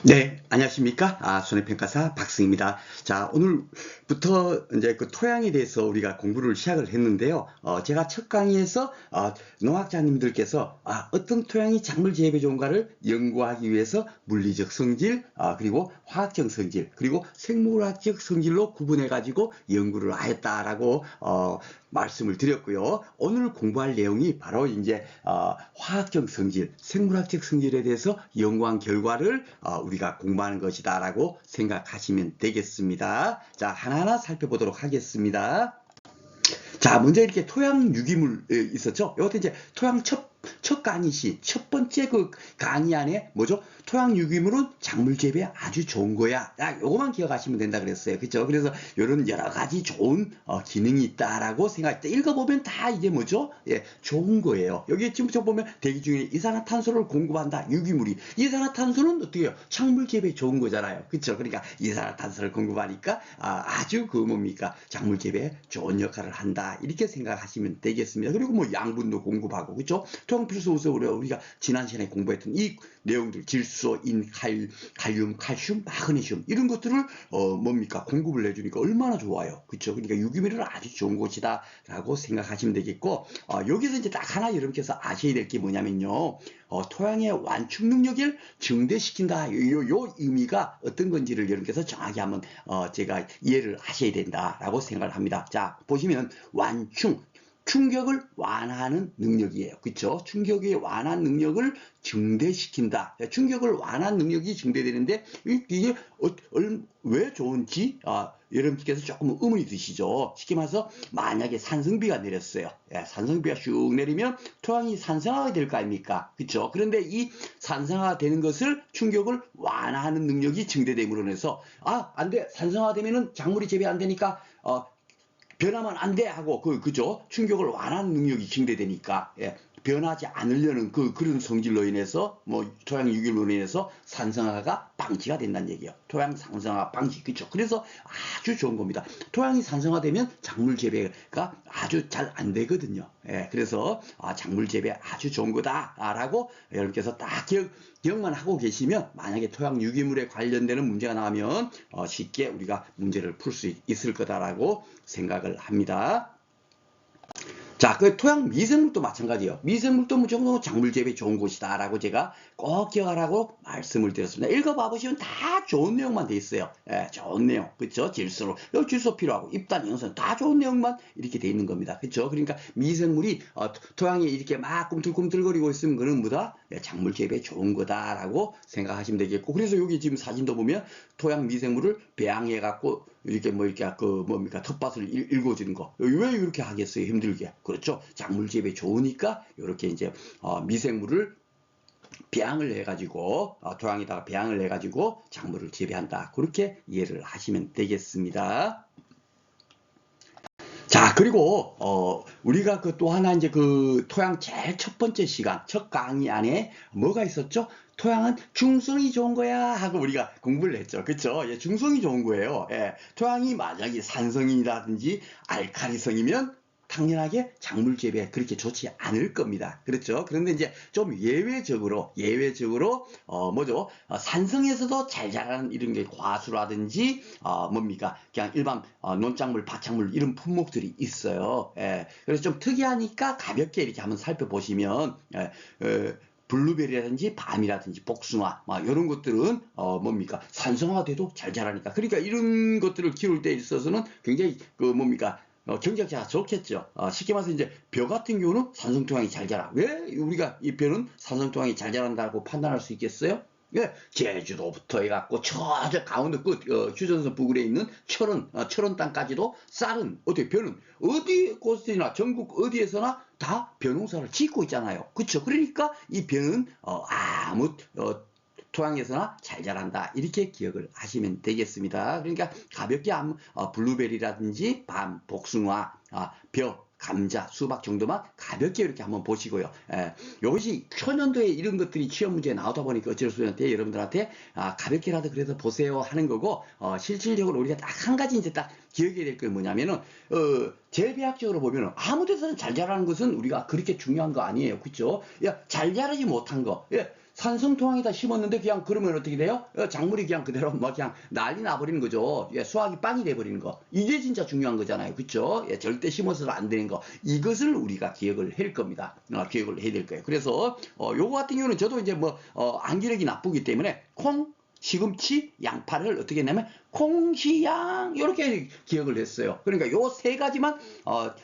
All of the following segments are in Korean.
네, 안녕하십니까? 손해평가사 박승입니다. 자, 오늘부터 이제 그 토양에 대해서 우리가 공부를 시작을 했는데요. 제가 첫 강의에서 농학자님들께서 어떤 토양이 작물 재배에 좋은가를 연구하기 위해서 물리적 성질, 그리고 화학적 성질, 그리고 생물학적 성질로 구분해가지고 연구를 하였다라고 말씀을 드렸고요. 오늘 공부할 내용이 바로 이제 화학적 성질, 생물학적 성질에 대해서 연구한 결과를 우리가 공부하는 것이다라고 생각하시면 되겠습니다. 자, 하나하나 살펴보도록 하겠습니다. 자, 먼저 이렇게 토양 유기물 있었죠? 이것도 이제 토양 첫 강의 첫 번째 그 강의 안에 뭐죠? 토양 유기물은 작물 재배에 아주 좋은 거야. 요거만 기억하시면 된다 그랬어요. 그죠? 그래서 이런 여러 가지 좋은 기능이 있다라고 생각할 때 읽어보면 다 이게 뭐죠? 예, 좋은 거예요. 여기 지금 보면 대기 중에 이산화탄소를 공급한다. 유기물이. 이산화탄소는 어떻게 해요? 작물 재배에 좋은 거잖아요. 그죠? 그러니까 이산화탄소를 공급하니까 아주 그 뭡니까? 작물 재배에 좋은 역할을 한다. 이렇게 생각하시면 되겠습니다. 그리고 뭐 양분도 공급하고, 그죠? 토양 필수 요소로 우리가 지난 시간에 공부했던 이 내용들, 질소, 인, 칼륨, 칼슘, 마그네슘 이런 것들을 뭡니까? 공급을 해주니까 얼마나 좋아요. 그죠? 그러니까 유기물은 아주 좋은 곳이다라고 생각하시면 되겠고, 여기서 이제 딱 하나 여러분께서 아셔야 될 게 뭐냐면요. 토양의 완충 능력을 증대시킨다. 요 의미가 어떤 건지를 여러분께서 정확히 한번 제가 이해를 하셔야 된다라고 생각을 합니다. 자, 보시면 완충, 충격을 완화하는 능력이에요. 그렇죠? 충격의 완화 능력을 증대시킨다. 충격을 완화하는 능력이 증대되는데 이게 왜 좋은지 여러분께서 조금 의문이 드시죠. 쉽게 말해서 만약에 산성비가 내렸어요. 산성비가 슉 내리면 토양이 산성화가 될 거 아닙니까? 그렇죠? 그런데 이 산성화가 되는 것을 충격을 완화하는 능력이 증대됨으로 인해서 안 돼. 산성화되면은 작물이 재배 안 되니까 변하면 안 돼 하고 그죠? 충격을 완화하는 능력이 증대되니까 변하지 않으려는 그런 성질로 인해서 뭐 토양 유기물로 인해서 산성화가 방지가 된다는 얘기예요. 토양 산성화 방지 그죠? 그래서 아주 좋은 겁니다. 토양이 산성화되면 작물 재배가 아주 잘 안 되거든요. 그래서 작물 재배 아주 좋은 거다라고 여러분께서 딱 기억만 하고 계시면 만약에 토양 유기물에 관련되는 문제가 나오면 쉽게 우리가 문제를 풀 수 있을 거다라고 생각을 합니다. 자, 그 토양 미생물도 마찬가지예요. 미생물도 무조건 작물 재배 좋은 곳이다라고 제가 꼭 기억하라고 말씀을 드렸습니다. 읽어봐 보시면 다 좋은 내용만 돼 있어요. 좋은 내용, 그렇죠? 질소, 여기 질소 필요하고 입단, 영선 다 좋은 내용만 이렇게 돼 있는 겁니다. 그렇죠? 그러니까 미생물이 토양에 이렇게 막 꿈틀꿈틀거리고 있으면 그는 뭐다? 작물 재배에 좋은 거다라고 생각하시면 되겠고, 그래서 여기 지금 사진도 보면 토양 미생물을 배양해 갖고 이렇게 뭐 이렇게 그 뭡니까 텃밭을 일궈주는 거 왜 이렇게 하겠어요 힘들게 그렇죠 작물 재배 좋으니까 이렇게 이제 미생물을 배양을 해가지고 토양에다가 배양을 해가지고 작물을 재배한다 그렇게 이해를 하시면 되겠습니다. 자, 그리고, 우리가 그 또 하나 이제 그 토양 제일 첫 번째 시간, 첫 강의 안에 뭐가 있었죠? 토양은 중성이 좋은 거야 하고 우리가 공부를 했죠. 그쵸? 예, 중성이 좋은 거예요. 예, 토양이 만약에 산성이라든지 알칼리성이면 당연하게 작물 재배에 그렇게 좋지 않을 겁니다. 그렇죠? 그런데 이제 좀 예외적으로, 뭐죠? 산성에서도 잘 자라는 이런 게 과수라든지, 뭡니까? 그냥 일반 논작물, 밭작물 이런 품목들이 있어요. 그래서 좀 특이하니까 가볍게 이렇게 한번 살펴보시면, 블루베리라든지 밤이라든지 복숭아 이런 것들은 뭡니까 산성화돼도 잘 자라니까 그러니까 이런 것들을 키울 때 있어서는 굉장히 그 뭡니까 경작자가 좋겠죠. 쉽게 말해서 이제 벼 같은 경우는 산성토양이 잘 자라. 왜 우리가 이 벼는 산성토양이 잘 자란다고 판단할 수 있겠어요? 예, 제주도부터 해갖고 저 강원도 끝 휴전선 부근에 있는 철원 땅까지도 쌀은 어떻게 벼는 어디 곳이나 전국 어디에서나 다 벼농사를 짓고 있잖아요. 그렇죠? 그러니까 이 벼는 아무 토양에서나 잘 자란다 이렇게 기억을 하시면 되겠습니다. 그러니까 가볍게 블루베리라든지 밤, 복숭아, 벼, 감자, 수박 정도만 가볍게 이렇게 한번 보시고요. 이것이 초년도에 이런 것들이 시험 문제에 나오다 보니까 어쩔 수 없는데 여러분들한테 가볍게라도 그래서 보세요 하는 거고 실질적으로 우리가 딱 한 가지 이제 딱 기억해야 될 게 뭐냐면은 재배학적으로 보면은 아무 데서나 잘 자라는 것은 우리가 그렇게 중요한 거 아니에요. 그렇죠? 야, 잘 자라지 못한 거. 예, 산성토양에다 심었는데 그냥 그러면 어떻게 돼요? 작물이 그냥 그대로 뭐 그냥 난리 나버리는 거죠. 예, 수확이 빵이 돼버리는 거. 이게 진짜 중요한 거잖아요. 그쵸? 예, 절대 심어서는 안 되는 거. 이것을 우리가 기억을 할 겁니다. 기억을 해야 될 거예요. 그래서, 요거 같은 경우는 저도 이제 뭐, 안기력이 나쁘기 때문에 콩, 시금치, 양파를 어떻게 했냐면 콩시양 이렇게 기억을 했어요. 그러니까 요 세 가지만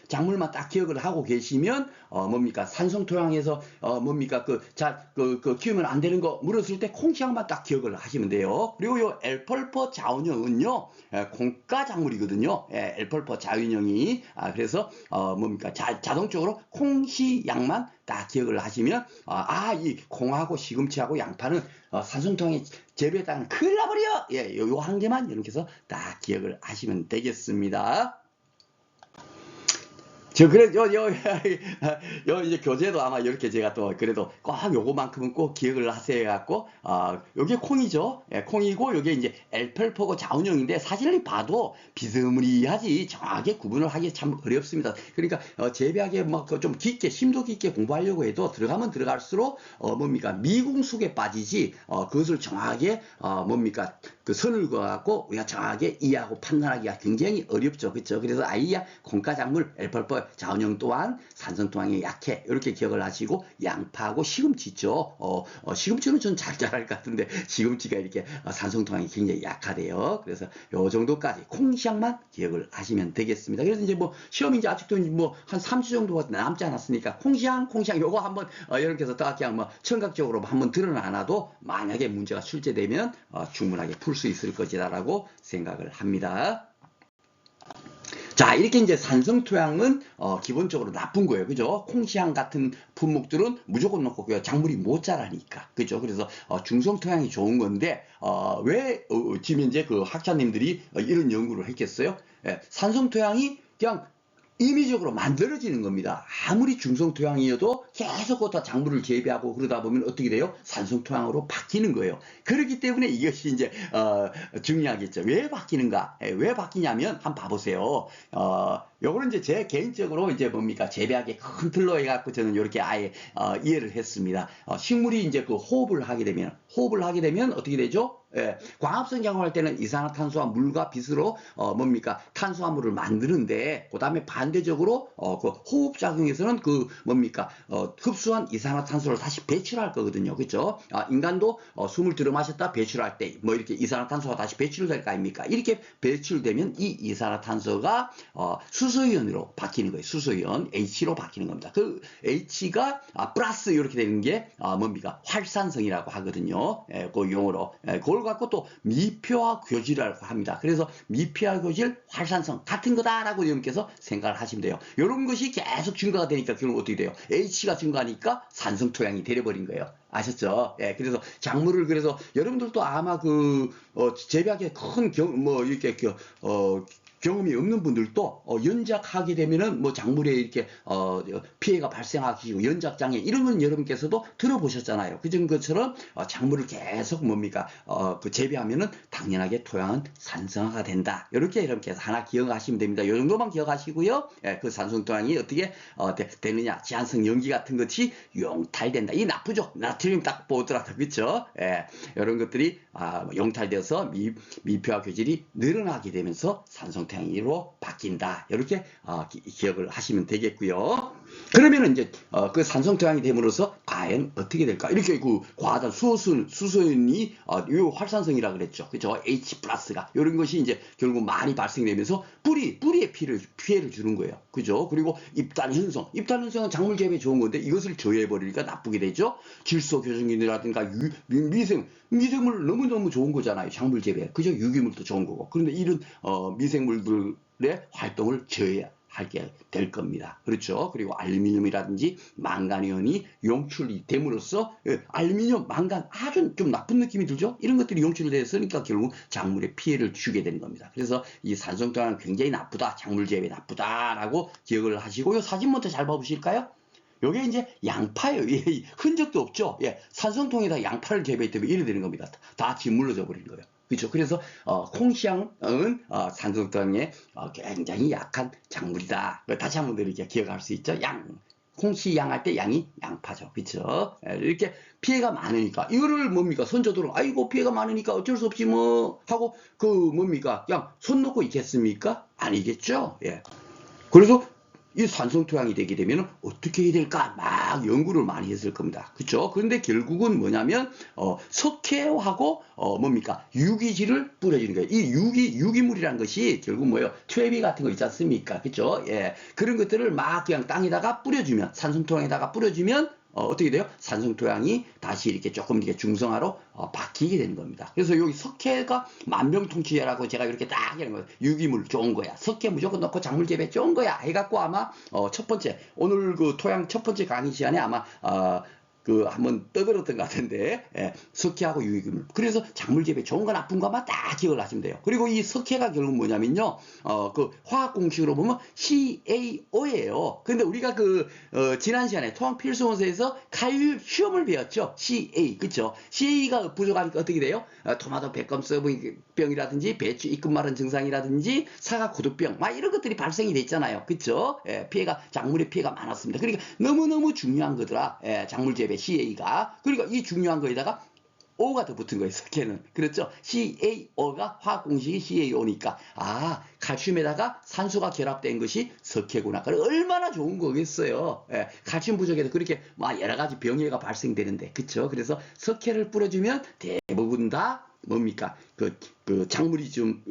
작물만 딱 기억을 하고 계시면 뭡니까 산성토양에서 뭡니까 그 키우면 안 되는 거 물었을 때 콩시양만 딱 기억을 하시면 돼요. 그리고 요 엘펄퍼 자원형은요 콩가 작물이거든요. 예, 엘펄퍼 자원형이 그래서 뭡니까 자동적으로 콩시양만 딱 기억을 하시면 이 콩하고 시금치하고 양파는 산성토양에 재배했다는 큰일 나버려. 예, 요 한 개만 이렇게 해서 딱 기억을 하시면 되겠습니다. 이제 교재도 아마 이렇게 제가 또 그래도 꼭 요거만큼은 꼭 기억을 하세요 갖고 요게 콩이죠. 예, 콩이고 요게 이제 엘펠포고 자운형인데 사진을 봐도 비스무리하지 정확하게 구분을 하기 참 어렵습니다. 그러니까 재배하게 막 좀 깊게 심도 깊게 공부하려고 해도 들어가면 들어갈수록 뭡니까 미궁숙에 빠지지 그것을 정확하게 뭡니까 그 선을 그어갖고 우리가 정확하게 이해하고 판단하기가 굉장히 어렵죠. 그렇죠? 그래서 아이야 콩가작물 엘펄펄 자원형 또한 산성토양에 약해 이렇게 기억을 하시고 양파하고 시금치 있죠. 시금치는 전 잘 자랄 것 같은데 시금치가 이렇게 산성토양이 굉장히 약하대요. 그래서 요 정도까지 콩시향만 기억을 하시면 되겠습니다. 그래서 이제 뭐 시험이 이제 아직도 뭐 한 3주 정도가 남지 않았으니까 콩시향 요거 한번 이렇게 해서 딱 그냥 뭐 청각적으로 한번 드러나놔도 만약에 문제가 출제되면 충분하게 풀 수 있을 것이다라고 생각을 합니다. 자, 이렇게 이제 산성토양은 기본적으로 나쁜 거예요. 그죠? 콩시향 같은 품목들은 무조건 넣고 작물이 못 자라니까. 그죠? 그래서 중성토양이 좋은 건데 왜 지금 이제 그 학자님들이 이런 연구를 했겠어요? 예, 산성토양이 그냥 임의적으로 만들어지는 겁니다. 아무리 중성토양이어도 계속 걷다 작물을 재배하고 그러다 보면 어떻게 돼요? 산성토양으로 바뀌는 거예요. 그렇기 때문에 이것이 이제 중요하겠죠. 왜 바뀌는가? 왜 바뀌냐면 한번 봐보세요. 요거는 이제 제 개인적으로 이제 뭡니까 재배하기 큰 틀로 해갖고 저는 이렇게 아예 이해를 했습니다. 식물이 이제 그 호흡을 하게 되면 어떻게 되죠? 예, 광합성 작용할 때는 이산화탄소와 물과 빛으로 뭡니까 탄수화물을 만드는데 그 다음에 반대적으로 그 호흡 작용에서는 그 뭡니까 흡수한 이산화탄소를 다시 배출할 거거든요. 그렇죠? 인간도 숨을 들어 마셨다 배출할 때 뭐 이렇게 이산화탄소가 다시 배출될 거 아닙니까? 이렇게 배출되면 이 이산화탄소가 수소이온으로 바뀌는 거예요. 수소이온 H로 바뀌는 겁니다. 그 H가 플러스 이렇게 되는 게 뭡니까 활산성이라고 하거든요. 예, 그 용어로 그걸 갖고 또 미표화 교질이라고 합니다. 그래서 미표화 교질 활산성 같은 거다라고 여러분께서 생각을 하시면 돼요. 이런 것이 계속 증가가 되니까 결국 어떻게 돼요? H가 증가하니까 산성토양이 되어버린 거예요. 아셨죠? 예, 그래서 작물을 그래서 여러분들도 아마 재배하기에 큰 이렇게 경험이 없는 분들도 연작하게 되면은 뭐 작물에 이렇게 피해가 발생하시고 연작장애 이런 건 여러분께서도 들어보셨잖아요. 그런 것처럼 작물을 계속 뭡니까 그 재배하면은 당연하게 토양은 산성화가 된다. 이렇게 여러분께서 하나 기억하시면 됩니다. 이 정도만 기억하시고요. 예, 그 산성토양이 어떻게 되느냐 제한성 연기 같은 것이 용탈된다. 이 나쁘죠. 나트륨 딱 보더라도 그렇죠. 예, 이런 것들이 용탈되어서 미표화 교질이 늘어나게 되면서 산성토양 로 바뀐다. 이렇게 기억을 하시면 되겠고요. 그러면 이제 그 산성토양이 됨으로써 과연 어떻게 될까? 이렇게 그 과하다 수소연이 요 활산성이라 그랬죠. 그죠? H 플러스가 이런 것이 이제 결국 많이 발생되면서 뿌리에 피해를 주는 거예요. 그죠? 그리고 입단 현성은 작물 재배에 좋은 건데 이것을 저해해 버리니까 나쁘게 되죠. 질소 교정균이라든가 미생물 너무너무 좋은 거잖아요. 작물 재배. 그죠? 유기물도 좋은 거고. 그런데 이런 미생물들의 활동을 저해하게 될 겁니다. 그렇죠? 그리고 알루미늄이라든지 망간이온이 용출이 됨으로써 알루미늄, 망간 아주 좀 나쁜 느낌이 들죠? 이런 것들이 용출이 됐으니까 결국 작물에 피해를 주게 되는 겁니다. 그래서 이 산성토양은 굉장히 나쁘다. 작물 재배 나쁘다라고 기억을 하시고 요 사진 먼저 잘 봐보실까요? 요게 이제 양파예요. 흔적도 없죠. 예, 산성통에다 양파를 재배했더니 이래 되는 겁니다. 다 짓물러져 버린 거예요. 그렇죠. 그래서 콩시향은 산성통에 굉장히 약한 작물이다. 다시 한번 이렇게 기억할 수 있죠. 콩씨 양할 때 양이 양파죠. 그쵸? 이렇게 피해가 많으니까 이거를 뭡니까? 선조들은 아이고 피해가 많으니까 어쩔 수 없지 뭐 하고 그 뭡니까? 그냥 손 놓고 있겠습니까? 아니겠죠? 예. 그래서 이 산성토양이 되게 되면 어떻게 해야 될까 막 연구를 많이 했을 겁니다. 그렇죠? 그런데 결국은 뭐냐면 석회하고 뭡니까 유기질을 뿌려주는 거예요. 이 유기물이라는 것이 결국 뭐예요? 퇴비 같은 거 있지 않습니까? 그렇죠? 예, 그런 것들을 막 그냥 땅에다가 뿌려주면 산성토양에다가 뿌려주면 어떻게 돼요? 산성토양이 다시 이렇게 조금 이렇게 중성화로 바뀌게 되는 겁니다. 그래서 여기 석회가 만병통치약이라고 제가 이렇게 딱 이런 거 유기물 좋은 거야. 석회 무조건 넣고 작물 재배 좋은 거야. 해갖고 아마 첫 번째 오늘 그 토양 첫 번째 강의 시간에 아마 그 한번 떠들었던 것 같은데 석회하고 유기물 그래서 작물 재배 좋은 거 나쁜 거만 딱 기억을 하시면 돼요. 그리고 이 석회가 결국 뭐냐면요 그 화학 공식으로 보면 CaO예요. 근데 우리가 그 지난 시간에 토양 필수 원소에서 칼슘을 배웠죠. Ca 그쵸? CA가 부족하니까 어떻게 돼요? 토마토 백검서병이라든지 배추 입금 마른 증상이라든지 사과 고두병 막 이런 것들이 발생이 됐잖아요. 그쵸? 피해가 작물의 피해가 많았습니다. 그러니까 너무너무 중요한 거더라. 작물 재배 CA가. 그러니까 이 중요한 거에다가 O가 더 붙은 거예요. 석회는. 그렇죠? CaO가 화학 공식이 CaO니까 칼슘에다가 산소가 결합된 것이 석회구나. 그래 얼마나 좋은 거겠어요. 칼슘 부족에도 그렇게 막 여러 가지 병해가 발생되는데. 그렇죠? 그래서 석회를 뿌려주면 대부분 다 뭡니까? 그 작물이 좀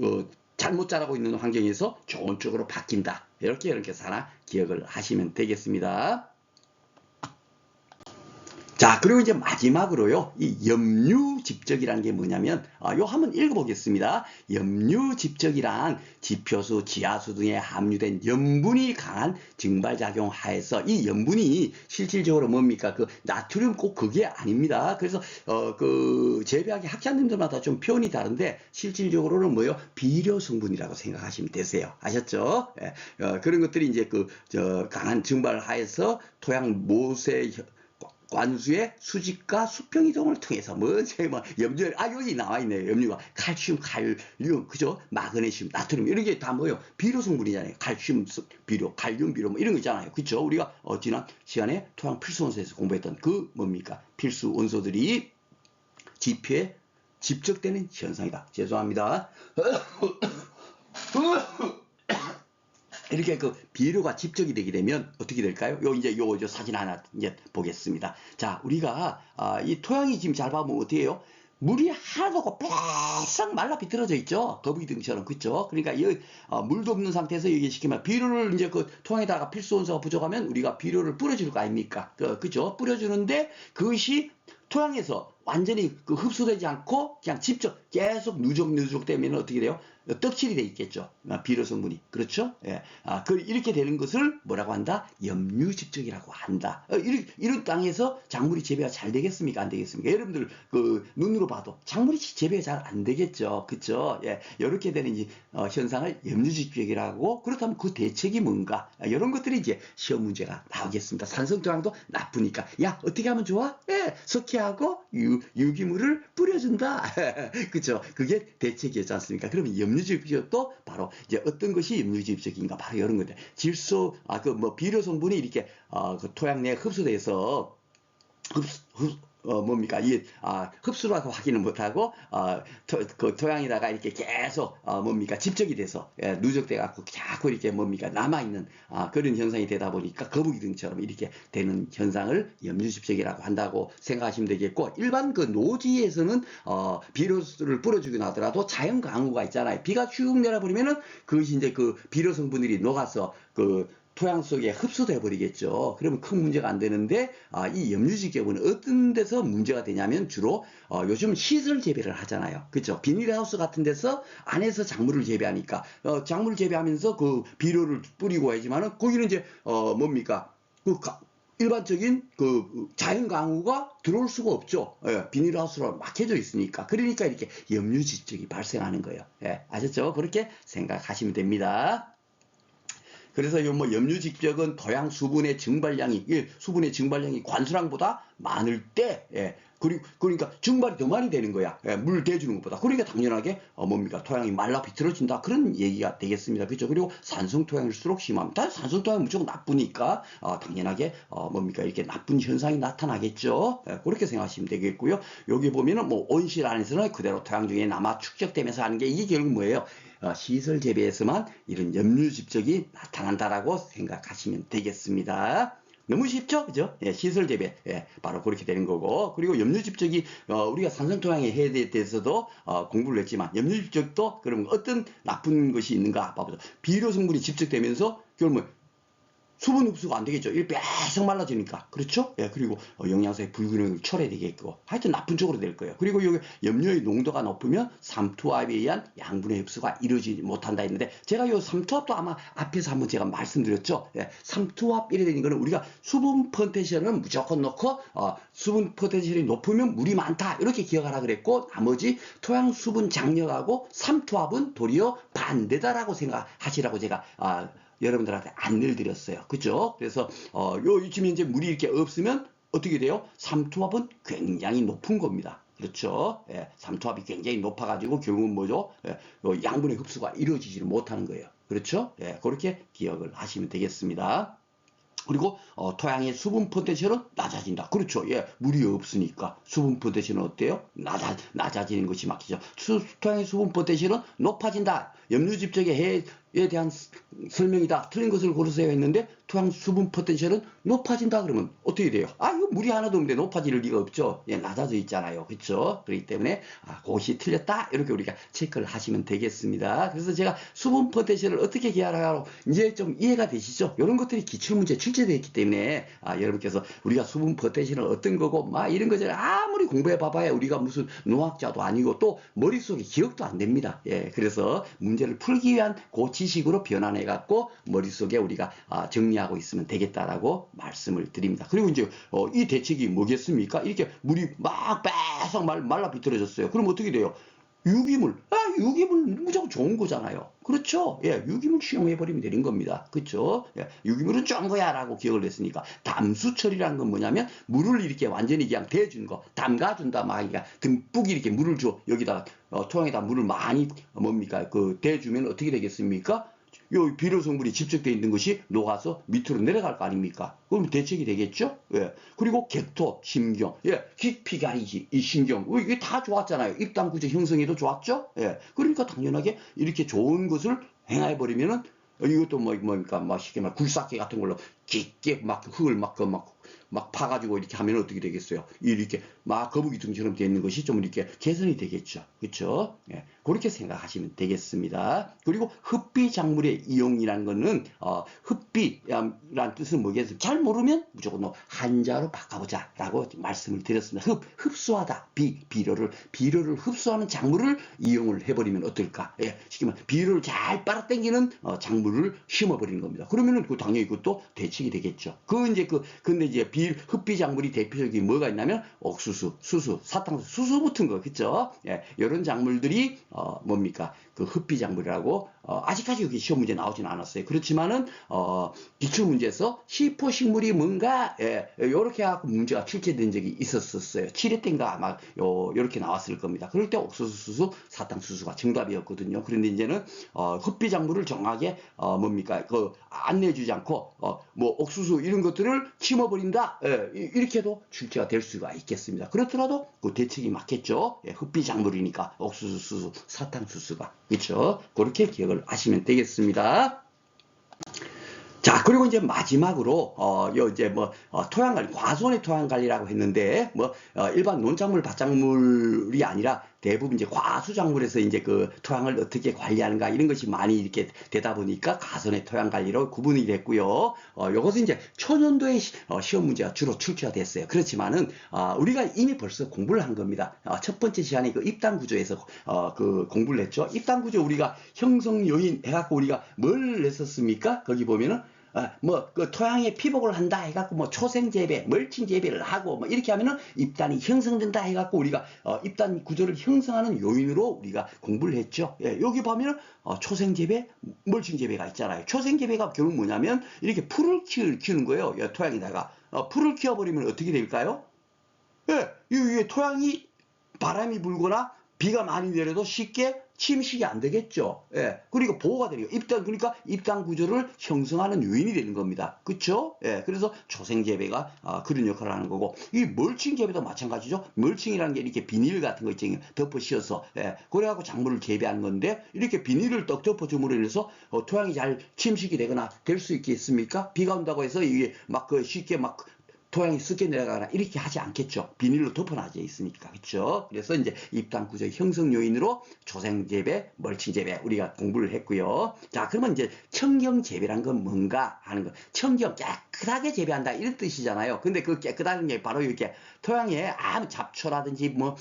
잘못 자라고 있는 환경에서 좋은 쪽으로 바뀐다. 이렇게 하나 기억을 하시면 되겠습니다. 자, 그리고 이제 마지막으로요, 이 염류집적이라는 게 뭐냐면, 요 한번 읽어보겠습니다. 염류집적이란 지표수, 지하수 등에 함유된 염분이 강한 증발작용 하에서 이 염분이 실질적으로 뭡니까? 그 나트륨 꼭 그게 아닙니다. 그래서, 그 재배학의 학자님들마다 좀 표현이 다른데, 실질적으로는 뭐예요? 비료 성분이라고 생각하시면 되세요. 아셨죠? 그런 것들이 이제 강한 증발 하에서 토양 모세 관수의 수직과 수평 이동을 통해서 염류 여기 나와 있네요. 염류가 칼슘, 칼륨, 그죠? 마그네슘, 나트륨 이런 게 다 뭐예요? 비료 성분이잖아요. 칼슘 비료, 칼륨 비료 뭐 이런 거 있잖아요. 그죠? 우리가 지난 시간에 토양 필수 원소에서 공부했던 그 뭡니까? 필수 원소들이 지표에 집적되는 현상이다. 죄송합니다. 이렇게 그 비료가 집적이 되게 되면 어떻게 될까요? 요 사진 하나 이제 보겠습니다. 자, 우리가 이 토양이 지금 잘 봐보면 어떻게 해요? 물이 하나도 없고 빼싹 말라 비틀어져 있죠. 거북이 등처럼. 그렇죠? 그러니까 물도 없는 상태에서 여기 시키면 비료를 이제 그 토양에다가 필수 원소가 부족하면 우리가 비료를 뿌려줄 거 아닙니까? 그죠? 뿌려주는데 그것이 토양에서 완전히 흡수되지 않고 그냥 직접 계속 누적 되면 어떻게 돼요? 떡칠이 돼 있겠죠. 비료 성분이. 그렇죠? 예. 이렇게 되는 것을 뭐라고 한다? 염류집적이라고 한다. 이런 땅에서 작물이 재배가 잘 되겠습니까? 안 되겠습니까? 여러분들 눈으로 봐도 작물이 재배가 잘 안 되겠죠. 그렇죠? 예. 이렇게 되는 현상을 염류집적이라고 그렇다면 그 대책이 뭔가? 이런 것들이 이제 시험 문제가 나오겠습니다. 산성토양도 나쁘니까. 야, 어떻게 하면 좋아? 예. 석회하고 유기물을 뿌려준다. 그렇죠? 그게 대책이었지 않습니까? 그러면 염류집적도 바로 이제 어떤 것이 염류집적인가? 바로 이런 것들. 질소, 비료 성분이 이렇게 그 토양 내에 흡수돼서 뭡니까? 흡수라고 확인을 못하고, 그 토양에다가 이렇게 계속, 뭡니까? 집적이 돼서, 누적돼갖고 자꾸 이렇게 뭡니까? 남아있는, 그런 현상이 되다 보니까 거북이 등처럼 이렇게 되는 현상을 염류집적이라고 한다고 생각하시면 되겠고, 일반 그 노지에서는, 비료를 뿌려주긴 하더라도 자연 강우가 있잖아요. 비가 쭉 내려버리면은 그것이 이제 그 비료 성분들이 녹아서 토양 속에 흡수돼 버리겠죠. 그러면 큰 문제가 안 되는데 이 염류집격은 어떤 데서 문제가 되냐면 주로 요즘 시설 재배를 하잖아요. 그렇죠? 비닐하우스 같은 데서 안에서 작물을 재배하니까 작물을 재배하면서 그 비료를 뿌리고 하지만은 거기는 이제 뭡니까? 일반적인 자연 강우가 들어올 수가 없죠. 비닐하우스로 막혀져 있으니까. 그러니까 이렇게 염류집적이 발생하는 거예요. 아셨죠? 그렇게 생각하시면 됩니다. 그래서 염류집적은 토양 수분의 증발량이 관수량보다 많을 때 그러니까 증발이 더 많이 되는 거야. 예, 물 대주는 것보다. 그러니까 당연하게 뭡니까? 토양이 말라 비틀어진다. 그런 얘기가 되겠습니다. 그렇죠? 그리고 산성 토양일수록 심합니다. 산성 토양은 무조건 나쁘니까 당연하게 뭡니까? 이렇게 나쁜 현상이 나타나겠죠. 예, 그렇게 생각하시면 되겠고요. 여기 보면은 뭐 온실 안에서는 그대로 토양 중에 남아 축적되면서 하는 게 이게 결국 뭐예요? 시설 재배에서만 이런 염류 집적이 나타난다라고 생각하시면 되겠습니다. 너무 쉽죠? 그죠? 예, 시설 재배. 예, 바로 그렇게 되는 거고. 그리고 염류집적이, 우리가 산성토양의 해에 대해서도, 공부를 했지만, 염류집적도, 그러면 어떤 나쁜 것이 있는가 봐보죠. 비료 성분이 집적되면서, 결국 뭐, 수분 흡수가 안 되겠죠. 이게 계속 말라지니까. 그렇죠? 예, 그리고 영양소의 불균형을 초래되겠고. 하여튼 나쁜 쪽으로 될 거예요. 그리고 여기 염료의 농도가 높으면 삼투압에 의한 양분의 흡수가 이루어지지 못한다 했는데, 제가 요 삼투압도 아마 앞에서 한번 제가 말씀드렸죠. 예, 삼투압 이래 되는 거는 우리가 수분 포텐셜은 무조건 넣고, 수분 포텐셜이 높으면 물이 많다. 이렇게 기억하라 그랬고, 나머지 토양 수분 장력하고 삼투압은 도리어 반대다라고 생각하시라고 제가, 여러분들한테 안내를 드렸어요. 그죠? 그래서, 요즘에 이제 물이 이렇게 없으면 어떻게 돼요? 삼투압은 굉장히 높은 겁니다. 그렇죠? 예, 삼투압이 굉장히 높아가지고 결국은 뭐죠? 예, 양분의 흡수가 이루어지지를 못하는 거예요. 그렇죠? 예, 그렇게 기억을 하시면 되겠습니다. 그리고 토양의 수분 포텐셜은 낮아진다. 그렇죠. 예, 물이 없으니까 수분 포텐셜은 어때요? 낮아지는 것이 맞죠. 토양의 수분 포텐셜은 높아진다. 염류집적의 해에 대한 설명이다. 틀린 것을 고르세요 했는데 토양 수분 포텐셜은 높아진다 그러면 어떻게 돼요? 이거 물이 하나도 없는데 높아질 리가 없죠. 예, 낮아져 있잖아요. 그렇죠? 그렇기 때문에 그것이 틀렸다. 이렇게 우리가 체크를 하시면 되겠습니다. 그래서 제가 수분 포텐셜을 어떻게 계산하라고 이제 좀 이해가 되시죠? 이런 것들이 기출문제 출제되어 있기 때문에 여러분께서 우리가 수분 포텐셜은 어떤 거고 막 이런 거잖 아무리 공부해 봐봐야 우리가 무슨 농학자도 아니고 또 머릿속에 기억도 안 됩니다. 예, 그래서 문제를 풀기 위한 그 지식으로 변환해 갖고 머릿속에 우리가 정리하고 있으면 되겠다라고 말씀을 드립니다. 그리고 이제 이 대책이 뭐겠습니까? 이렇게 물이 막 빼서 말라 비틀어졌어요. 그럼 어떻게 돼요? 유기물, 유기물 무조건 좋은 거잖아요. 그렇죠? 예, 유기물 취용해버리면 되는 겁니다. 그렇죠? 예, 유기물은 좋은 거야 라고 기억을 했으니까 담수 처리라는 건 뭐냐면 물을 이렇게 완전히 그냥 대주는 거, 담가준다 말이야. 듬뿍 이렇게 물을 줘. 여기다가 토양에다 물을 많이 뭡니까? 대주면 어떻게 되겠습니까? 요 비료 성분이 집적되어 있는 것이 녹아서 밑으로 내려갈 거 아닙니까? 그럼 대책이 되겠죠? 예. 그리고 객토, 심경, 예. 기피가리지, 이 신경, 이게 다 좋았잖아요. 입당 구조 형성에도 좋았죠? 예. 그러니까 당연하게 이렇게 좋은 것을 행해버리면은 이것도 뭡니까? 막 쉽게 말 굴삭기 같은 걸로 깊게 막 흙을 막 파가지고 이렇게 하면 어떻게 되겠어요? 이렇게 막 거북이 등처럼 되어 있는 것이 좀 이렇게 개선이 되겠죠. 그렇죠? 예, 그렇게 생각하시면 되겠습니다. 그리고 흡비 작물의 이용이라는 거는 흡비란 뜻은 뭐겠어요? 잘 모르면 무조건 한자로 바꿔보자라고 말씀을 드렸습니다. 흡수하다. 비료를 흡수하는 작물을 이용을 해버리면 어떨까? 예, 쉽게 말하면 비료를 잘 빨아당기는 작물을 심어버리는 겁니다. 그러면은 당연히 그것도 대책이 되겠죠. 근데 이제 흡비 작물이 대표적인 뭐가 있냐면 옥수수, 수수, 사탕수수, 수수 붙은 거, 그쵸? 예, 이런 작물들이 뭡니까? 그 흡비 작물이라고 아직까지 여기 시험 문제 나오진 않았어요. 그렇지만은 기출 문제에서 시포식물이 뭔가 요렇게 하고 문제가 출제된 적이 있었어요. 7회 때인가 아마 요렇게 나왔을 겁니다. 그럴 때 옥수수, 수수, 사탕수수가 정답이었거든요. 그런데 이제는 흡비 작물을 정확하게 뭡니까? 안내해주지 않고 뭐 옥수수 이런 것들을 심어버린다. 이렇게도 출제가 될 수가 있겠습니다. 그렇더라도 그 대책이 맞겠죠. 흡비 작물이니까 옥수수, 수수, 사탕수수가. 그렇죠? 그렇게 기억을 하시면 되겠습니다. 자, 그리고 이제 마지막으로, 이제 토양 관리, 과수원의 토양 관리라고 했는데, 일반 논작물, 밭작물이 아니라 대부분 이제 과수작물에서 이제 그 토양을 어떻게 관리하는가 이런 것이 많이 이렇게 되다 보니까 가선의 토양 관리로 구분이 됐고요. 요것은 이제 초년도의 시험 문제가 주로 출제가 됐어요. 그렇지만은, 우리가 이미 벌써 공부를 한 겁니다. 첫 번째 시간에 그 입단 구조에서, 그 공부를 했죠. 입단 구조 우리가 형성 요인 해갖고 우리가 뭘 했었습니까? 거기 보면은, 그 토양에 피복을 한다 해갖고 초생 재배, 멀칭 재배를 하고 이렇게 하면은 입단이 형성된다 해갖고 우리가 입단 구조를 형성하는 요인으로 우리가 공부를 했죠. 예, 여기 보면은 초생 재배, 멀칭 재배가 있잖아요. 초생 재배가 결국 뭐냐면 이렇게 풀을 키우는 거예요. 토양에다가 풀을 키워버리면 어떻게 될까요? 예, 이 토양이 바람이 불거나 비가 많이 내려도 쉽게 침식이 안 되겠죠. 예, 그리고 보호가 되요. 그러니까 입단 구조를 형성하는 요인이 되는 겁니다. 그렇죠? 예, 그래서 초생 재배가 그런 역할을 하는 거고, 이 멀칭 재배도 마찬가지죠. 멀칭이라는 게 이렇게 비닐 같은 거 있잖아요. 덮어 씌워서, 예, 그래갖고 작물을 재배하는 건데, 이렇게 비닐을 떡 덮어 줌으로 인해서 토양이 잘 침식이 되거나 될 수 있겠습니까? 비가 온다고 해서 이게 막 쉽게 막 토양이 습게 내려가거나 이렇게 하지 않겠죠. 비닐로 덮어놔져 있으니까. 그렇죠? 그래서 이제 입단 구조 형성 요인으로 초생 재배, 멀칭 재배 우리가 공부를 했고요. 자, 그러면 이제 청경 재배란 건 뭔가 하는 거. 청경 깨끗하게 재배한다 이런 뜻이잖아요. 근데 그 깨끗한 게 바로 이렇게 토양에 아무 잡초라든지 뭐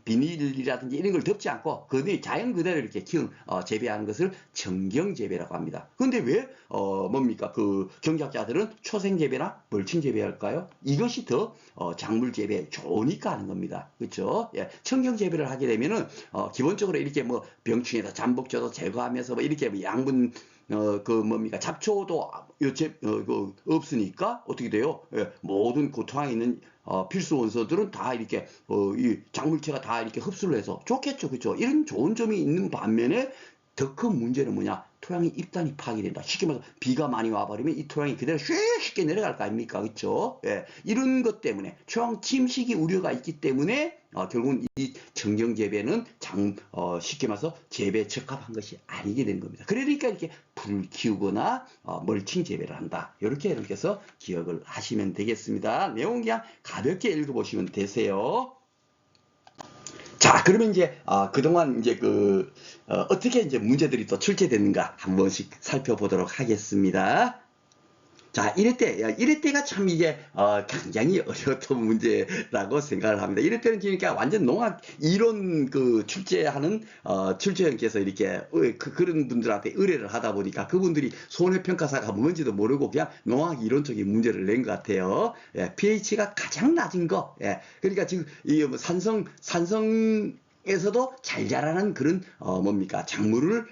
비닐이라든지 이런 걸 덮지 않고 그들이 자연 그대로 이렇게 키운 재배하는 것을 청경 재배라고 합니다. 근데 왜 뭡니까 그 경작자들은 초생 재배나 멀칭 재배할까요? 이것이 더 작물 재배에 좋으니까 하는 겁니다. 그렇죠? 예, 청경 재배를 하게 되면은 기본적으로 이렇게 뭐 병충해서 잠복져서 제거하면서 뭐 이렇게 뭐 양분 그 뭡니까 잡초도 없으니까 어떻게 돼요? 예, 모든 그 토양에 있는 필수 원소들은 다 이렇게 이 작물체가 다 이렇게 흡수를 해서 좋겠죠, 그렇죠? 이런 좋은 점이 있는 반면에 더 큰 문제는 뭐냐? 토양이 입단이 파괴된다. 쉽게 말해서 비가 많이 와버리면 이 토양이 그대로 쉽게 내려갈 거 아닙니까? 그렇죠? 예, 이런 것 때문에 토양 침식이 우려가 있기 때문에 결국은 이 정경 재배는 쉽게 말해서 재배에 적합한 것이 아니게 된 겁니다. 그러니까 이렇게 풀을 키우거나 멀칭 재배를 한다. 이렇게 해서 기억을 하시면 되겠습니다. 내용 그냥 가볍게 읽어보시면 되세요. 자, 그러면 이제 그동안 이제 어떻게 이제 문제들이 또 출제됐는가 한 번씩 살펴보도록 하겠습니다. 자, 이럴 때가 참 이게 굉장히 어려웠던 문제라고 생각을 합니다. 이럴 때는 그러니까 완전 농학 이론 출제하는 출제원께서 이렇게 그런 분들한테 의뢰를 하다 보니까 그분들이 손해평가사가 뭔지도 모르고 그냥 농학 이론적인 문제를 낸 것 같아요. 예, pH가 가장 낮은 거. 예, 그러니까 지금 이 뭐 산성 에서도 잘 자라는 그런 뭡니까 작물을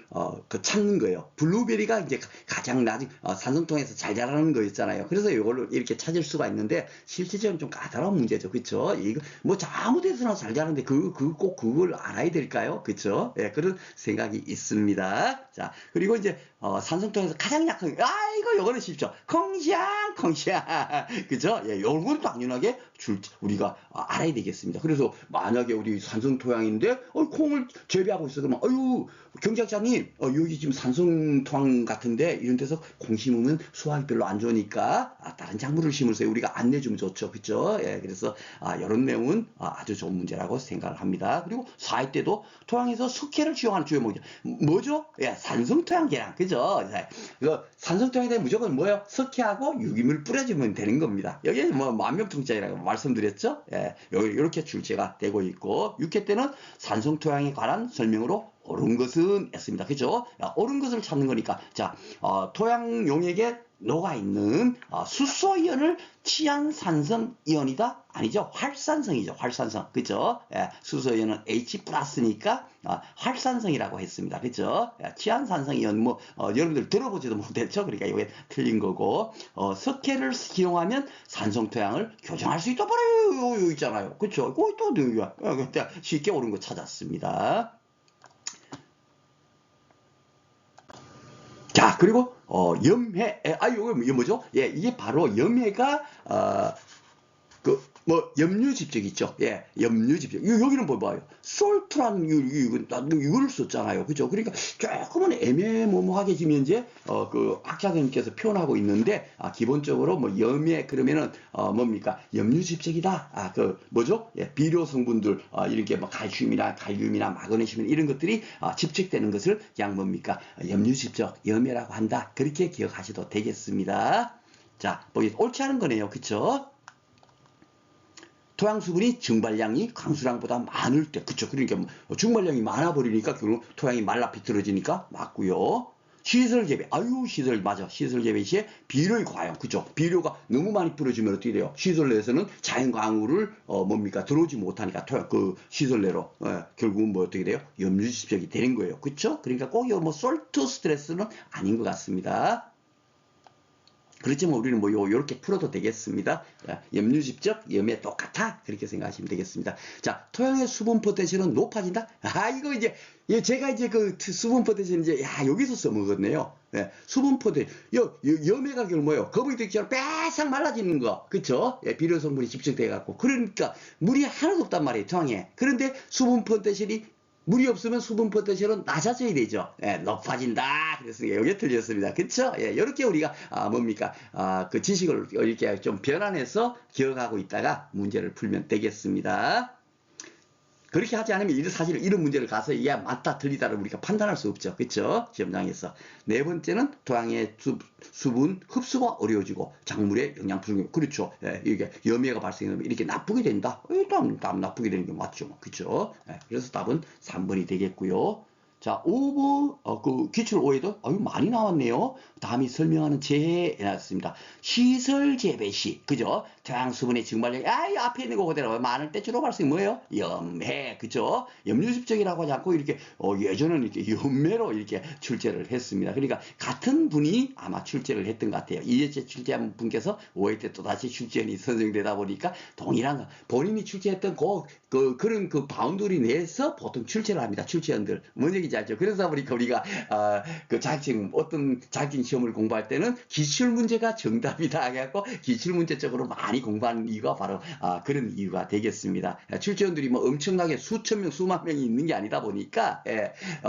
찾는 거예요. 블루베리가 이제 가장 낮은 산성통에서 잘 자라는 거 있잖아요. 그래서 이걸로 이렇게 찾을 수가 있는데 실질적으로 좀 까다로운 문제죠, 그렇죠? 이거 뭐 아무 데서나 잘 자라는데 꼭 그걸 알아야 될까요, 그렇죠? 예, 그런 생각이 있습니다. 자, 그리고 이제 산성통에서 가장 약한 이거는 쉽죠. 콩시앙, 그죠? 예, 요건 당연하게 우리가 알아야 되겠습니다. 그래서 만약에 우리 산성 토양인데 콩을 재배하고 있어 그러면 경작자님 여기 지금 산성 토양 같은데 이런 데서 콩 심으면 수확이 별로 안 좋으니까 다른 작물을 심으세요. 우리가 안내주면 좋죠, 그렇죠? 예, 그래서 이런 내용은 아주 좋은 문제라고 생각을 합니다. 그리고 사회 때도 토양에서 석회를 지용하는 주요 뭐죠? 예, 산성 토양 계량, 그죠? 산성 토양에 대해 무조건 뭐예요? 석회하고 유기물 뿌려주면 되는 겁니다. 여기에 뭐 만명통짜리라고 말씀드렸죠? 예, 이렇게 출제가 되고 있고 6회 때는 산성 토양에 관한 설명으로 옳은 것은 했습니다. 그죠? 옳은 것을 찾는 거니까 자 토양 용액에 녹아있는 수소이온을 치안산성 이온이다? 아니죠. 활산성이죠. 활산성. 그죠? 예, 수소이온은 H 플러스니까 활산성이라고 했습니다. 그죠? 예, 치안산성 이온 뭐 여러분들 들어보지도 못했죠. 그러니까 이게 틀린 거고 석회를 기용하면 산성 토양을 교정할 수 있다. 바로 요 있잖아요. 그죠? 그거 또 쉽게 옳은 거 찾았습니다. 자, 그리고 염해, 이거 뭐죠? 예, 이게 바로 염해가 염류집적 있죠. 예, 염류집적. 여기는 뭐 봐요. 솔트라는 이걸 썼잖아요. 그죠? 그러니까 조금은 애매모호하게 지금 현재 학자님께서 표현하고 있는데 기본적으로 뭐 염해 그러면은 뭡니까? 염류집적이다. 뭐죠? 예, 비료 성분들 이렇게 뭐 칼슘이나 마그네슘 이런 것들이 집적되는 것을 그냥 뭡니까? 염류집적, 염해라고 한다. 그렇게 기억하셔도 되겠습니다. 자, 옳지 않은 거네요. 그쵸? 토양 수분이 증발량이 강수량보다 많을 때, 그쵸? 그러니까 증발량이 많아 버리니까 결국 토양이 말라 비틀어지니까 맞고요. 시설 재배, 맞아. 시설 재배 시에 비료의 과용, 그죠? 비료가 너무 많이 뿌려지면 어떻게 돼요? 시설 내에서는 자연 광물을 들어오지 못하니까 시설 내로 결국은 어떻게 돼요? 염류 집적이 되는 거예요, 그쵸? 그러니까 꼭 솔트 스트레스는 아닌 것 같습니다. 그렇지만 우리는 뭐 요렇게 풀어도 되겠습니다. 자, 염류집적, 염에 똑같아. 그렇게 생각하시면 되겠습니다. 자, 토양의 수분 포텐셜은 높아진다? 아, 이거 이제, 제가 이제 그 수분 포텐셜 이제, 여기서 써먹었네요. 예, 수분 포텐셜. 염해가 결국 뭐예요? 거북이들처럼 빼싹 말라지는 거. 그쵸? 예, 비료 성분이 집중돼갖고. 그러니까 물이 하나도 없단 말이에요, 토양에. 그런데 수분 포텐셜이 물이 없으면 수분 포텐셜은 낮아져야 되죠. 예, 높아진다. 그래서 여기 틀렸습니다. 그쵸? 예, 이렇게 우리가, 뭡니까? 그 지식을 이렇게 좀 변환해서 기억하고 있다가 문제를 풀면 되겠습니다. 그렇게 하지 않으면 사실 이런 문제를 가서 이게 맞다 틀리다를 우리가 판단할 수 없죠. 그렇죠? 시험장에서. 네 번째는 토양의 수분 흡수가 어려워지고 작물의 영양 부족. 그렇죠. 예, 이게 염해가 발생하면 이렇게 나쁘게 된다. 일단 나쁘게 되는 게 맞죠. 그렇죠? 예, 그래서 답은 3번이 되겠고요. 자, 5번, 그 기출 5에도 많이 나왔네요. 다음이 설명하는 재해에 나왔습니다. 시설 재배 시, 그죠? 토양 수분의 증발력, 이 앞에 있는 거 그대로 많을 때 주로 발생이 뭐예요? 염해, 그죠? 염류집적이라고 하지 않고 이렇게, 예전에는 이렇게 염해로 이렇게 출제를 했습니다. 그러니까 같은 분이 아마 출제를 했던 것 같아요. 이회째 출제한 분께서 5회 때 또 다시 출제원이 선정되다 보니까 동일한 거, 본인이 출제했던 그런 바운더리 내에서 보통 출제를 합니다. 출제원들. 뭔 얘기인지 알죠? 그러다 보니까 우리가, 그 자격증, 어떤 자격증 시험을 공부할 때는 기출문제가 정답이다. 해갖고 기출문제 쪽으로 많이 공부하는 이유가 바로, 그런 이유가 되겠습니다. 출제원들이 뭐 엄청나게 수천 명, 수만 명이 있는 게 아니다 보니까,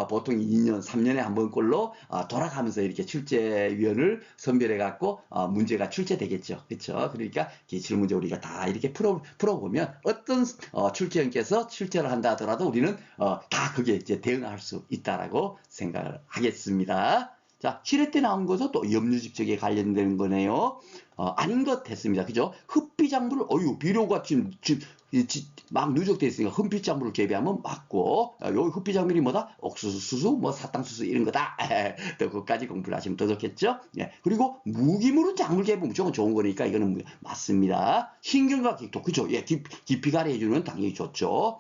보통 2년, 3년에 한 번꼴로, 돌아가면서 이렇게 출제위원을 선별해갖고, 문제가 출제되겠죠. 그렇죠? 그러니까 기출문제 우리가 다 이렇게 풀어보면 어떤, 출제원께서 출제를 한다 하더라도 우리는, 다 그게 이제 대응할 수 있다라고 생각을 하겠습니다. 자, 7회 때 나온 것은 또 염류집적에 관련된 거네요. 아닌 것 됐습니다. 그죠? 흡비작물을, 비료가 지금 막 누적되어 있으니까 흡비작물을 재배하면 맞고, 여기 흡비작물이 뭐다? 옥수수, 수수, 뭐 사탕수수 이런 거다. 또 그것까지 공부를 하시면 더 좋겠죠? 예. 그리고 무기물은 작물 재배 무조건 좋은 거니까 이거는 맞습니다. 신경과 객토, 그죠? 예, 깊이 가려주는 당연히 좋죠.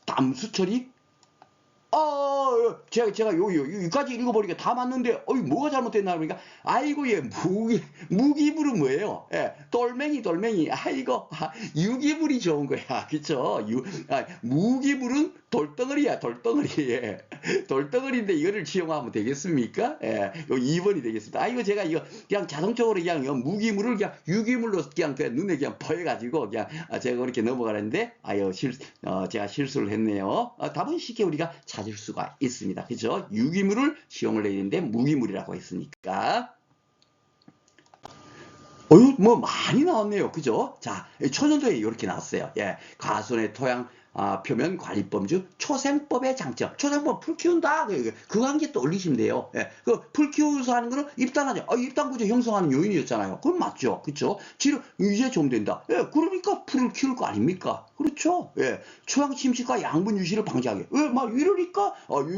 담수 처리, 제가 여기까지 읽어보니까 다 맞는데, 뭐가 잘못됐나 그러니까, 아이고, 무기물은 뭐예요? 예, 돌멩이. 아이고, 유기물이 좋은 거야. 그쵸? 무기물은 돌덩어리야, 돌덩어리. 예. 돌덩어리인데 이거를 지용하면 되겠습니까? 예, 요 2번이 되겠습니다. 이거 제가 그냥 자동적으로 그냥 무기물을 그냥 유기물로 그냥 눈에 그냥 보여가지고 그냥 제가 그렇게 넘어가는데, 제가 실수를 했네요. 답은 쉽게 우리가 찾을 수가 있습니다. 그죠? 유기물을 시용을 해야 되는데 무기물이라고 했으니까. 뭐 많이 나왔네요. 그죠? 자, 초전도에 이렇게 나왔어요. 예, 가수원의 토양 표면 관리법 중 초생법의 장점. 초생법 풀 키운다. 그거 한 개 또 올리시면 돼요. 예, 풀 키우면서 하는 거는 입단하죠. 입단 구조 형성하는 요인이었잖아요. 그건 맞죠. 그쵸? 이제 좀 된다. 예, 그러니까 풀을 키울 거 아닙니까? 그렇죠? 예, 초양 침식과 양분 유실을 방지하게. 왜, 이러니까,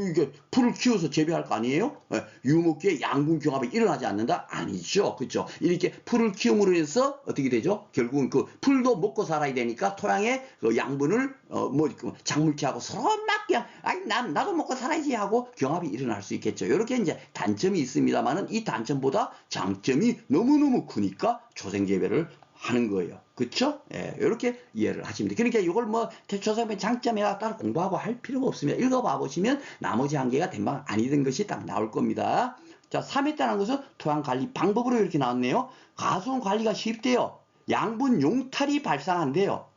이게 풀을 키워서 재배할 거 아니에요? 예, 유목기의 양분 경합이 일어나지 않는다? 아니죠. 그쵸? 이렇게 풀을 키움으로 해서 어떻게 되죠? 결국은 그 풀도 먹고 살아야 되니까 토양의 그 양분을, 작물체하고 서로 막 그냥, 나도 먹고 살아야지 하고 경합이 일어날 수 있겠죠. 이렇게 이제 단점이 있습니다만은 이 단점보다 장점이 너무너무 크니까 초생재배를 하는 거예요. 그쵸? 예, 이렇게 이해를 하시면 돼요. 그러니까 이걸 초생배 장점에 따라 공부하고 할 필요가 없습니다. 읽어봐 보시면 나머지 한 개가 된방 아니던 것이 딱 나올 겁니다. 자, 3회 때라는 것은 토양 관리 방법으로 이렇게 나왔네요. 가수원 관리가 쉽대요. 양분 용탈이 발생한대요.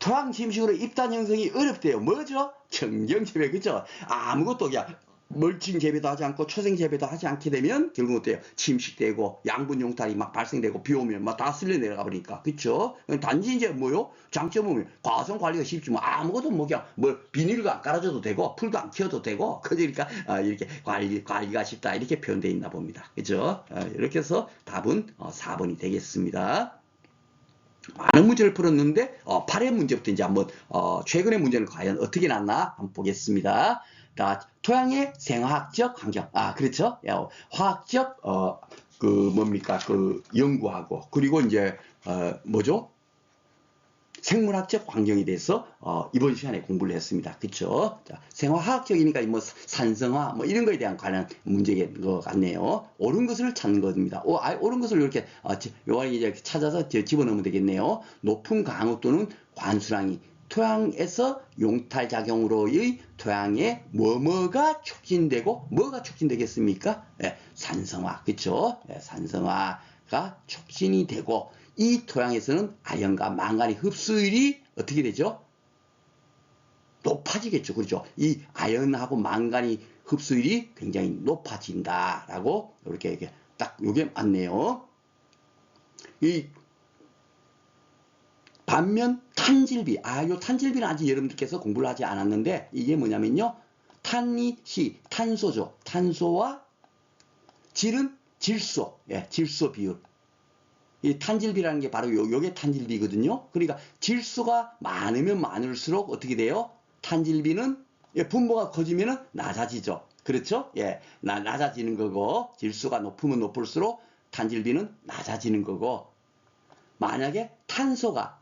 토양 침식으로 입단 형성이 어렵대요. 뭐죠? 청경재배, 그죠? 아무것도 그냥 멀칭 재배도 하지 않고 초생 재배도 하지 않게 되면 결국 어때요? 침식되고 양분 용탈이 막 발생되고 비 오면 막 다 쓸려 내려가 버리니까. 그쵸? 단지 이제 장점은 과수원 관리가 쉽지 아무것도 그냥 비닐도 안 깔아줘도 되고 풀도 안 키워도 되고 그러니까 이렇게 관리가 쉽다 이렇게 표현되어 있나 봅니다. 그죠? 이렇게 해서 답은 4번이 되겠습니다. 많은 문제를 풀었는데 8회 문제부터 이제 한번 최근의 문제는 과연 어떻게 났나 한번 보겠습니다. 자, 토양의 생화학적 환경. 그렇죠. 화학적 연구하고 그리고 이제 뭐죠? 생물학적 환경에 대해서 이번 시간에 공부를 했습니다. 그쵸? 자, 생화학적이니까 뭐 산성화 뭐 이런 거에 대한 관련 문제인 것 같네요. 옳은 것을 찾는 겁니다. 옳은 것을 이렇게 요한이 이제 찾아서 집어넣으면 되겠네요. 높은 강우 또는 관수량이 토양에서 용탈작용으로의 토양에 뭐가 촉진되고 뭐가 촉진되겠습니까? 예, 산성화, 그쵸? 예, 산성화가 촉진이 되고 이 토양에서는 아연과 망간의 흡수율이 어떻게 되죠? 높아지겠죠. 그렇죠? 이 아연하고 망간의 흡수율이 굉장히 높아진다라고 이렇게 딱 요게 맞네요. 이 반면 탄질비, 요 탄질비는 아직 여러분들께서 공부를 하지 않았는데 이게 뭐냐면요. 탄소죠. 탄소와 질은 질소, 예, 질소 비율. 이 탄질비라는 게 바로 요게 탄질비거든요. 그러니까 질소가 많으면 많을수록 어떻게 돼요? 탄질비는 분모가 커지면은 낮아지죠. 그렇죠? 예, 낮아지는 거고 질소가 높으면 높을수록 탄질비는 낮아지는 거고 만약에 탄소가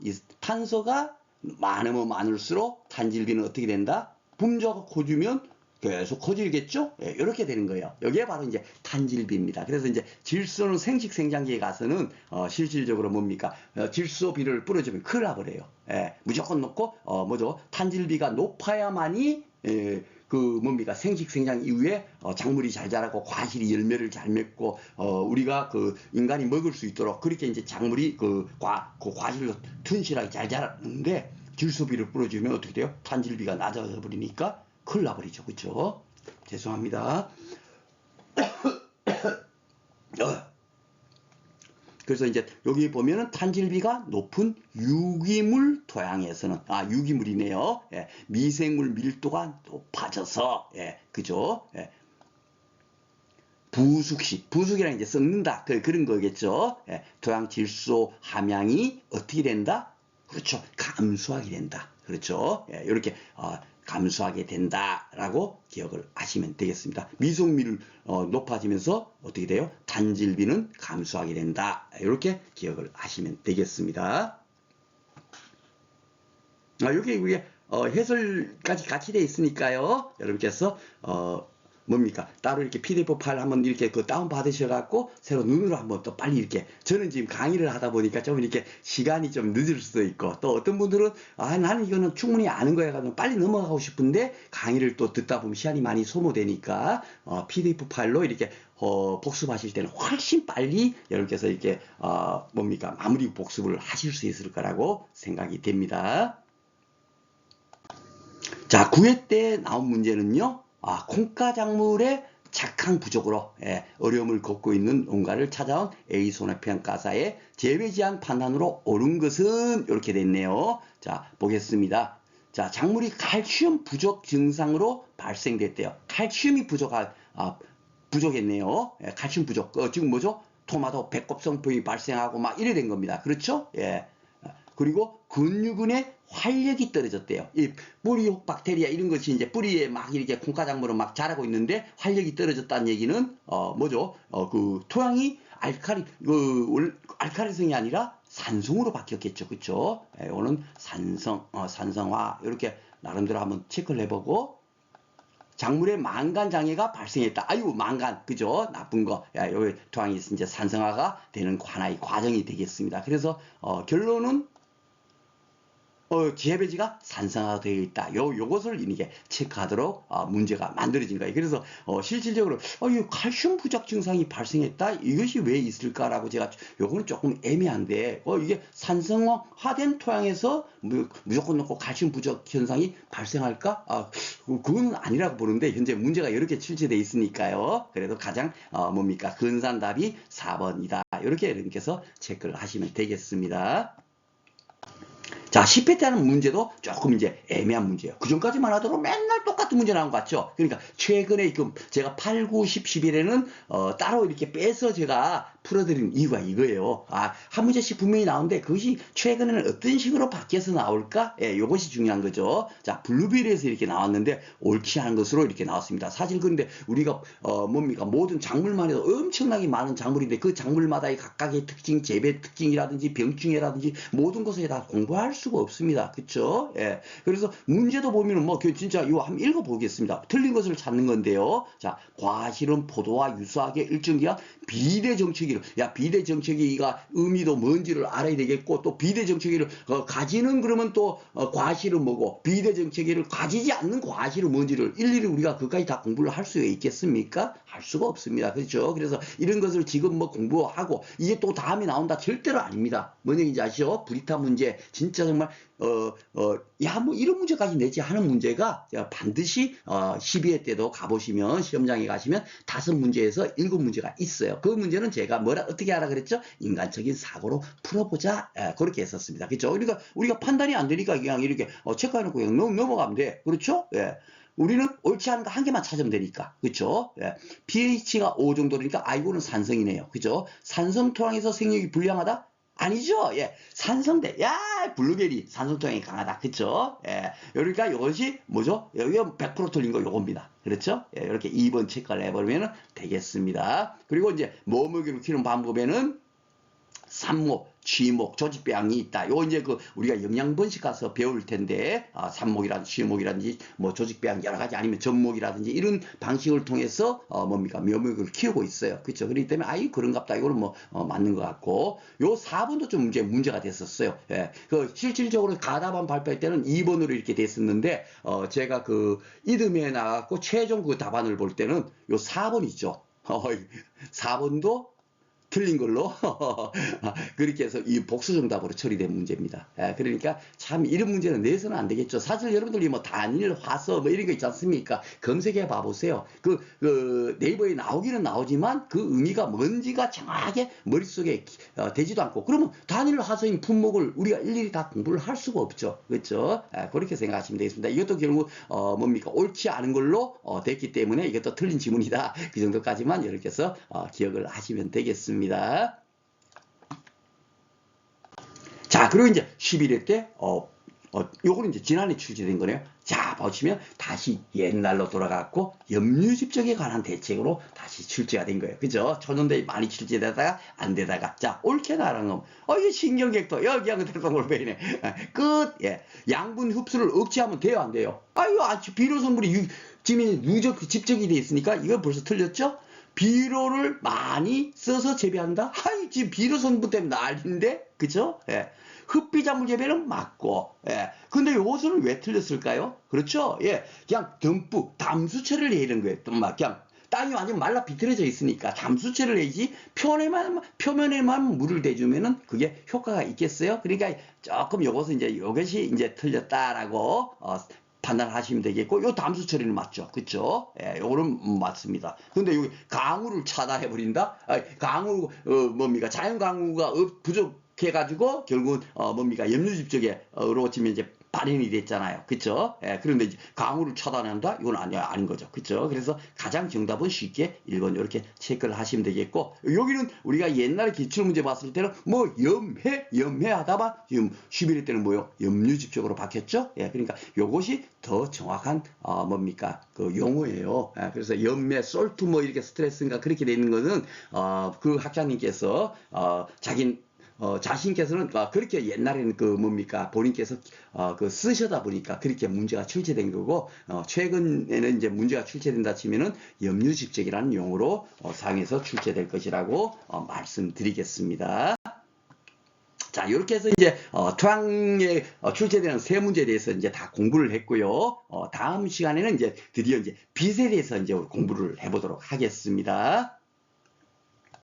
많으면 많을수록 탄질비는 어떻게 된다? 분모가 커지면 계속 커지겠죠? 예, 이렇게 되는 거예요. 여기에 바로 이제 탄질비입니다. 그래서 이제 질소는 생식생장기에 가서는 실질적으로 뭡니까? 질소비를 뿌려주면 큰일 나버려요. 예, 무조건 놓고 뭐죠? 탄질비가 높아야만이 뭡니까? 생식생장 이후에 작물이 잘 자라고 과실이 열매를 잘 맺고 우리가 인간이 먹을 수 있도록 그렇게 이제 작물이 과실로 튼실하게 잘 자라는데 질소비를 뿌려주면 어떻게 돼요? 탄질비가 낮아져 버리니까 큰일 나버리죠. 그쵸? 죄송합니다. 그래서 이제 여기 보면은 탄질비가 높은 유기물 토양에서는 유기물이네요. 예, 미생물 밀도가 높아져서 그죠? 예, 부숙이랑 이제 썩는다 그런 거겠죠. 예, 토양 질소 함량이 어떻게 된다? 그렇죠. 감소하게 된다. 그렇죠. 예, 이렇게 감소하게 된다라고 기억을 하시면 되겠습니다. 미생물이 높아지면서 어떻게 돼요? 탄질비는 감소하게 된다. 이렇게 기억을 하시면 되겠습니다. 여기 우리 해설까지 같이 되어 있으니까요. 여러분께서 뭡니까? 따로 이렇게 PDF 파일 한번 이렇게 다운 받으셔갖고 새로 눈으로 한번 또 빨리 이렇게 저는 지금 강의를 하다 보니까 좀 이렇게 시간이 좀 늦을 수도 있고 또 어떤 분들은 나는 이거는 충분히 아는 거야 가지고 빨리 넘어가고 싶은데 강의를 또 듣다 보면 시간이 많이 소모되니까 PDF 파일로 이렇게 복습하실 때는 훨씬 빨리 여러분께서 이렇게 뭡니까? 마무리 복습을 하실 수 있을 거라고 생각이 됩니다. 자, 9회 때 나온 문제는요. 콩가 작물의 착항 부족으로 어려움을 겪고 있는 농가를 찾아온 A 손해평가사의 제외지한 판단으로 옳은 것은 이렇게 됐네요. 자, 보겠습니다. 자, 작물이 칼슘 부족 증상으로 발생됐대요. 칼슘이 부족했네요. 칼슘 부족. 지금 뭐죠? 토마토 백곱성품이 발생하고 막 이래 된 겁니다. 그렇죠? 예. 그리고 근류근의 활력이 떨어졌대요. 이 뿌리혹 박테리아 이런 것이 이제 뿌리에 막 이렇게 콩가작물로 막 자라고 있는데 활력이 떨어졌다는 얘기는 뭐죠? 토양이 알카리성이 아니라 산성으로 바뀌었겠죠. 그쵸? 오늘 산성화 이렇게 나름대로 한번 체크를 해보고 작물에 망간 장애가 발생했다. 망간, 그죠? 나쁜 거. 여기 토양이 이제 산성화가 되는 하나의 과정이 되겠습니다. 그래서 결론은 재배지가 산성화되어 있다. 요것을 이게 체크하도록 문제가 만들어진 거예요. 그래서 실질적으로 이 칼슘 부족 증상이 발생했다. 이것이 왜 있을까라고 제가 요거는 조금 애매한데 이게 산성화된 토양에서 무조건 넣고 칼슘 부족 현상이 발생할까? 그건 아니라고 보는데 현재 문제가 여러 개 출제되어 있으니까요. 그래도 가장 뭡니까? 근사한 답이 4번이다. 이렇게 여러분께서 체크를 하시면 되겠습니다. 자, 10회 때 하는 문제도 조금 이제 애매한 문제예요. 그 전까지만 하더라도 맨날 똑같은 똑같은 문제 나온 것 같죠? 그러니까 최근에 그 제가 8, 9, 10, 11에는 따로 이렇게 빼서 제가 풀어드린 이유가 이거예요. 한 문제씩 분명히 나오는데 그것이 최근에는 어떤 식으로 바뀌어서 나올까? 예, 이것이 중요한 거죠. 자, 블루베리에서 이렇게 나왔는데 옳지 않은 것으로 이렇게 나왔습니다. 사실 그런데 우리가 뭡니까? 모든 작물만 해도 엄청나게 많은 작물인데 그 작물마다의 각각의 특징, 재배 특징이라든지 병충해라든지 모든 것에 다 공부할 수가 없습니다. 그렇죠? 예. 그래서 문제도 보면은 뭐 진짜 이거 한번 읽어보겠습니다. 틀린 것을 찾는 건데요. 자, 과실은 포도와 유사하게 일정 기간 비대정체기를, 야, 비대정체기가 의미도 뭔지를 알아야 되겠고, 또 비대정체기를 가지는 그러면 또 과실은 뭐고, 비대정체기를 가지지 않는 과실은 뭔지를 일일이 우리가 그까지 다 공부를 할 수 있겠습니까? 할 수가 없습니다. 그렇죠? 그래서 이런 것을 지금 뭐 공부하고 이게 또 다음에 나온다 절대로 아닙니다. 뭔 얘기인지 아시죠? 브리타 문제 진짜 정말 야, 뭐 이런 문제까지 내지 하는 문제가 반드시 12회 때도 가보시면 시험장에 가시면 5문제에서 7문제가 있어요. 그 문제는 제가 어떻게 하라 그랬죠? 인간적인 사고로 풀어보자. 그렇게 했었습니다. 그렇죠? 그러니까 우리가 판단이 안 되니까 그냥 이렇게 체크해놓고 그냥 넘어가면 돼. 그렇죠? 예. 우리는 옳지 않은 거 한 개만 찾으면 되니까. 그렇죠? 예. pH가 5 정도니까 이거는 산성이네요. 그렇죠? 산성 토양에서 생육이 불량하다? 아니죠. 예. 산성대. 야, 블루베리 산성 토양이 강하다. 그쵸? 예. 그러니까 이것이 뭐죠? 여기가 100% 틀린 거 요겁니다. 그렇죠? 예. 이렇게 2번 체크를 해버리면 되겠습니다. 그리고 이제 모먹이로 키우는 방법에는 삽목, 쥐목, 조직배양이 있다. 요 이제 우리가 영양분식 가서 배울 텐데, 삽목이라든지 쥐목이라든지 뭐 조직배양 여러 가지 아니면 접목이라든지 이런 방식을 통해서 뭡니까 묘목을 키우고 있어요. 그렇죠? 그렇기 때문에 그런갑다. 이거는 뭐 맞는 것 같고, 요 4번도 좀 문제가 됐었어요. 예. 실질적으로 가답안 발표할 때는 2번으로 이렇게 됐었는데, 제가 이듬해 나갔고 최종 답안을 볼 때는 요 4번 있죠. 4번도 틀린 걸로 그렇게 해서 이 복수 정답으로 처리된 문제입니다. 그러니까 참 이런 문제는 내서는 안 되겠죠. 사실 여러분들이 뭐 단일, 화서 뭐 이런 거 있지 않습니까? 검색해 봐보세요. 네이버에 나오기는 나오지만 그 의미가 뭔지가 정확하게 머릿속에 되지도 않고, 그러면 단일, 화서인 품목을 우리가 일일이 다 공부를 할 수가 없죠. 그렇죠? 그렇게 생각하시면 되겠습니다. 이것도 결국 뭡니까 옳지 않은 걸로 됐기 때문에 이것도 틀린 지문이다. 그 정도까지만 이렇게 해서 기억을 하시면 되겠습니다. 자, 그리고 이제 11회 때, 요거는 이제 지난해 출제된 거네요. 자, 보시면 다시 옛날로 돌아갔고, 염류집적에 관한 대책으로 다시 출제가 된 거예요. 그죠? 초년대에 많이 출제되다가 안 되다가. 자, 옳게 나라는 거. 이게 신경객도, 여기하고 대성골배이네. 예. 양분 흡수를 억제하면 돼요, 안 돼요? 비료 성분이 지금 집적이 돼 있으니까 이거 벌써 틀렸죠? 비료를 많이 써서 재배한다? 지금 비료 성분 때문에 난리인데? 그죠? 예. 흡비작물 재배는 맞고, 예. 근데 요것은 왜 틀렸을까요? 그렇죠? 예. 그냥 듬뿍 담수채를 내는 거예요. 그냥 땅이 완전 말라 비틀어져 있으니까 담수채를 내지 표면에만 물을 대주면은 그게 효과가 있겠어요? 그러니까 조금 요것이 이제 틀렸다라고, 판단하시면 되겠고, 요 담수 처리는 맞죠. 그쵸? 예, 요거는 맞습니다. 근데 여기 강우를 차단해버린다? 뭡니까? 자연 강우가 부족해가지고, 결국은, 뭡니까? 염류집적으로 치면 이제 발현이 됐잖아요. 그쵸? 예, 그런데 이제 강우를 차단한다? 이건 아닌 거죠. 그쵸? 그래서 가장 정답은 쉽게 1번 이렇게 체크를 하시면 되겠고, 여기는 우리가 옛날에 기출문제 봤을 때는 뭐 염해하다가 지금 11회 때는 뭐요? 염류집적으로 바뀌었죠? 예, 그러니까 요것이 더 정확한, 뭡니까? 용어예요. 예, 그래서 염해, 솔트 뭐 이렇게 스트레스인가 그렇게 돼 있는 것은, 그 학자님께서, 자신께서는 그렇게 옛날에는 뭡니까 본인께서 쓰셔다 보니까 그렇게 문제가 출제된 거고, 최근에는 이제 문제가 출제된다 치면은 염류집적이라는 용어로 사용해서 출제될 것이라고 말씀드리겠습니다. 자, 이렇게 해서 이제 토양에 출제되는 세 문제에 대해서 이제 다 공부를 했고요. 다음 시간에는 이제 드디어 이제 빛에 대해서 이제 공부를 해보도록 하겠습니다.